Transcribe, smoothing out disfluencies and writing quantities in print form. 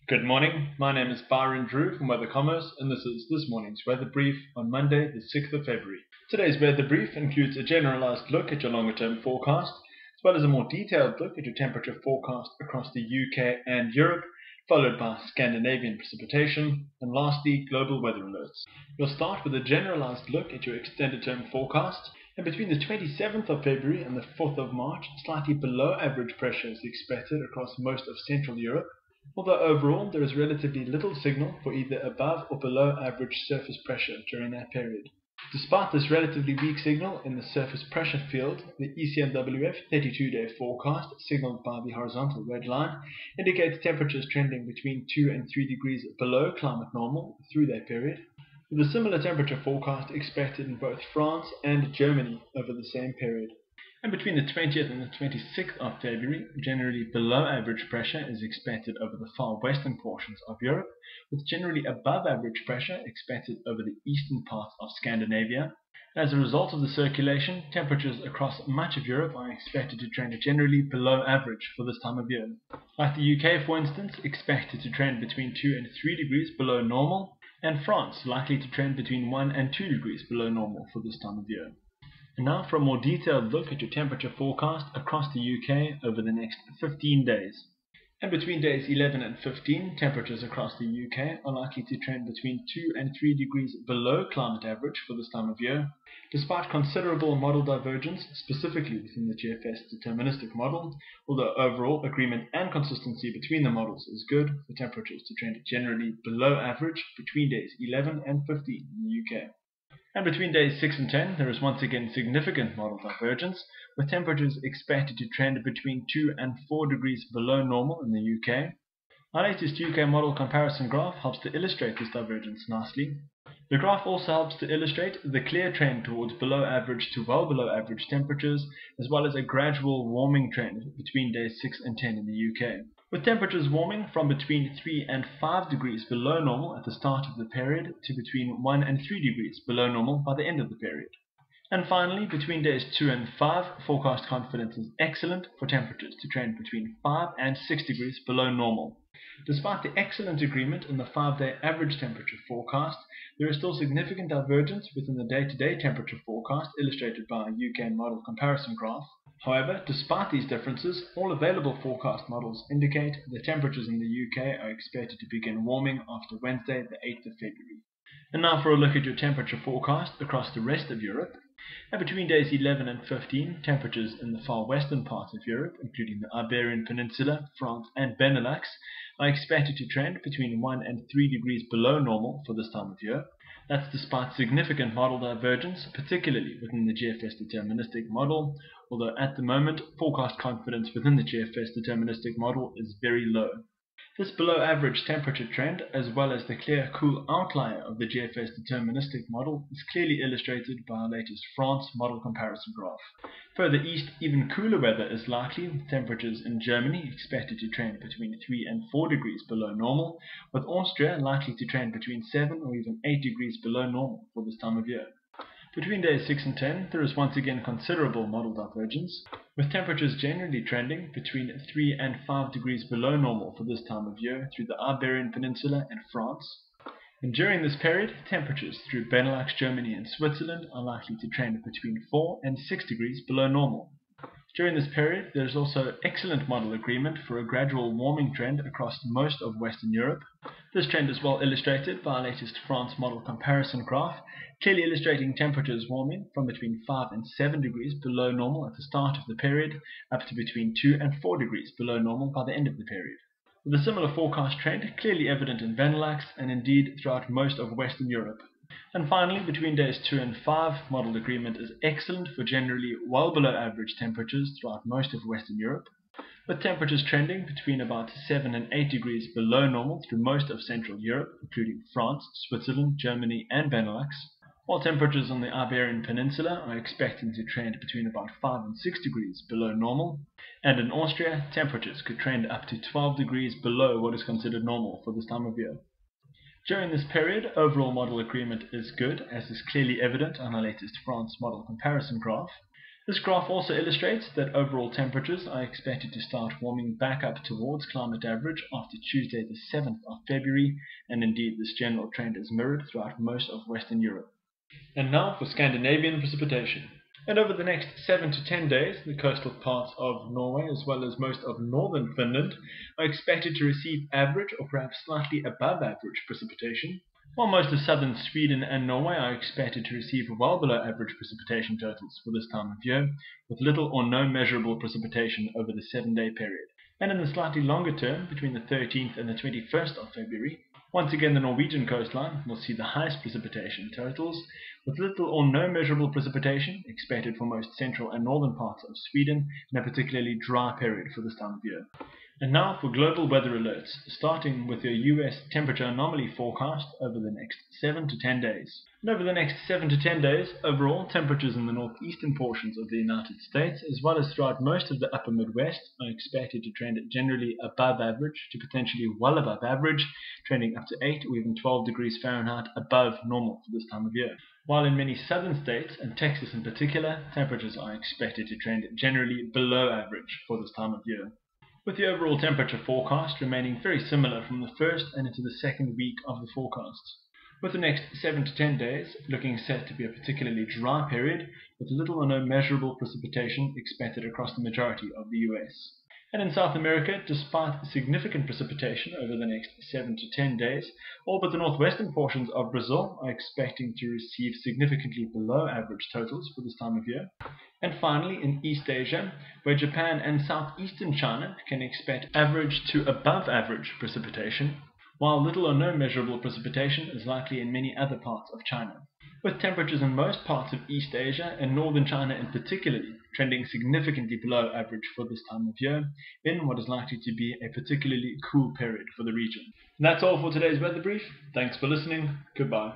Good morning, my name is Byron Drew from Weather Commerce, and this is this morning's weather brief on Monday the 6th of February. Today's weather brief includes a generalised look at your longer term forecast, as well as a more detailed look at your temperature forecast across the UK and Europe, followed by Scandinavian precipitation, and lastly global weather alerts. We'll start with a generalised look at your extended term forecast, and between the 27th of February and the 4th of March, slightly below average pressure is expected across most of Central Europe, although overall there is relatively little signal for either above or below average surface pressure during that period. Despite this relatively weak signal in the surface pressure field, the ECMWF 32-day forecast, signaled by the horizontal red line, indicates temperatures trending between 2 and 3 degrees below climate normal through that period, with a similar temperature forecast expected in both France and Germany over the same period. And between the 20th and the 26th of February, generally below average pressure is expected over the far western portions of Europe, with generally above average pressure expected over the eastern parts of Scandinavia. As a result of the circulation, temperatures across much of Europe are expected to trend generally below average for this time of year. Like the UK, for instance, expected to trend between 2 and 3 degrees below normal, and France likely to trend between 1 and 2 degrees below normal for this time of year. And now for a more detailed look at your temperature forecast across the UK over the next 15 days. And between days 11 and 15, temperatures across the UK are likely to trend between 2 and 3 degrees below climate average for this time of year, despite considerable model divergence, specifically within the GFS deterministic model, although overall agreement and consistency between the models is good for temperatures to trend generally below average between days 11 and 15 in the UK. And between days 6 and 10, there is once again significant model divergence, with temperatures expected to trend between 2 and 4 degrees below normal in the UK. Our latest UK model comparison graph helps to illustrate this divergence nicely. The graph also helps to illustrate the clear trend towards below average to well below average temperatures, as well as a gradual warming trend between days 6 and 10 in the UK, with temperatures warming from between 3 and 5 degrees below normal at the start of the period to between 1 and 3 degrees below normal by the end of the period. And finally, between days 2 and 5, forecast confidence is excellent for temperatures to trend between 5 and 6 degrees below normal. Despite the excellent agreement in the 5-day average temperature forecast, there is still significant divergence within the day-to-day temperature forecast illustrated by a UK model comparison graph. However, despite these differences, all available forecast models indicate that temperatures in the UK are expected to begin warming after Wednesday, the 8th of February. And now for a look at your temperature forecast across the rest of Europe. And between days 11 and 15, temperatures in the far western part of Europe, including the Iberian Peninsula, France and Benelux, are expected to trend between 1 and 3 degrees below normal for this time of year. That's despite significant model divergence, particularly within the GFS deterministic model, although at the moment forecast confidence within the GFS deterministic model is very low. This below average temperature trend, as well as the clear cool outlier of the GFS deterministic model, is clearly illustrated by our latest France model comparison graph. Further east, even cooler weather is likely, with temperatures in Germany expected to trend between 3 and 4 degrees below normal, with Austria likely to trend between 7 or even 8 degrees below normal for this time of year. Between days 6 and 10, there is once again considerable model divergence, with temperatures generally trending between 3 and 5 degrees below normal for this time of year through the Iberian Peninsula and France. And during this period, temperatures through Benelux, Germany and Switzerland are likely to trend between 4 and 6 degrees below normal. During this period, there is also excellent model agreement for a gradual warming trend across most of Western Europe. This trend is well illustrated by our latest France model comparison graph, clearly illustrating temperatures warming from between 5 and 7 degrees below normal at the start of the period, up to between 2 and 4 degrees below normal by the end of the period, with a similar forecast trend clearly evident in Benelux and indeed throughout most of Western Europe. And finally, between days 2 and 5, model agreement is excellent for generally well below average temperatures throughout most of Western Europe, with temperatures trending between about 7 and 8 degrees below normal through most of Central Europe, including France, Switzerland, Germany and Benelux, while temperatures on the Iberian Peninsula are expected to trend between about 5 and 6 degrees below normal, and in Austria, temperatures could trend up to 12 degrees below what is considered normal for this time of year. During this period, overall model agreement is good, as is clearly evident on our latest France model comparison graph, This graph also illustrates that overall temperatures are expected to start warming back up towards climate average after Tuesday the 7th of February, and indeed this general trend is mirrored throughout most of Western Europe. And now for Scandinavian precipitation. And over the next 7 to 10 days, the coastal parts of Norway as well as most of northern Finland are expected to receive average or perhaps slightly above average precipitation, while most of southern Sweden and Norway are expected to receive well below average precipitation totals for this time of year, with little or no measurable precipitation over the 7-day period. And in the slightly longer term, between the 13th and the 21st of February, once again the Norwegian coastline will see the highest precipitation totals, with little or no measurable precipitation expected for most central and northern parts of Sweden in a particularly dry period for this time of year. And now for global weather alerts, starting with your US temperature anomaly forecast over the next 7 to 10 days. And over the next 7 to 10 days, overall temperatures in the northeastern portions of the United States, as well as throughout most of the upper Midwest, are expected to trend generally above average to potentially well above average, trending up to 8 or even 12 degrees Fahrenheit above normal for this time of year. While in many southern states, and Texas in particular, temperatures are expected to trend generally below average for this time of year, with the overall temperature forecast remaining very similar from the first and into the second week of the forecasts, with the next 7 to 10 days looking set to be a particularly dry period with little or no measurable precipitation expected across the majority of the US. And in South America, despite significant precipitation over the next 7 to 10 days, all but the northwestern portions of Brazil are expecting to receive significantly below average totals for this time of year. And finally, in East Asia, where Japan and southeastern China can expect average to above average precipitation, while little or no measurable precipitation is likely in many other parts of China, with temperatures in most parts of East Asia and northern China in particular trending significantly below average for this time of year, in what is likely to be a particularly cool period for the region. And that's all for today's weather brief. Thanks for listening. Goodbye.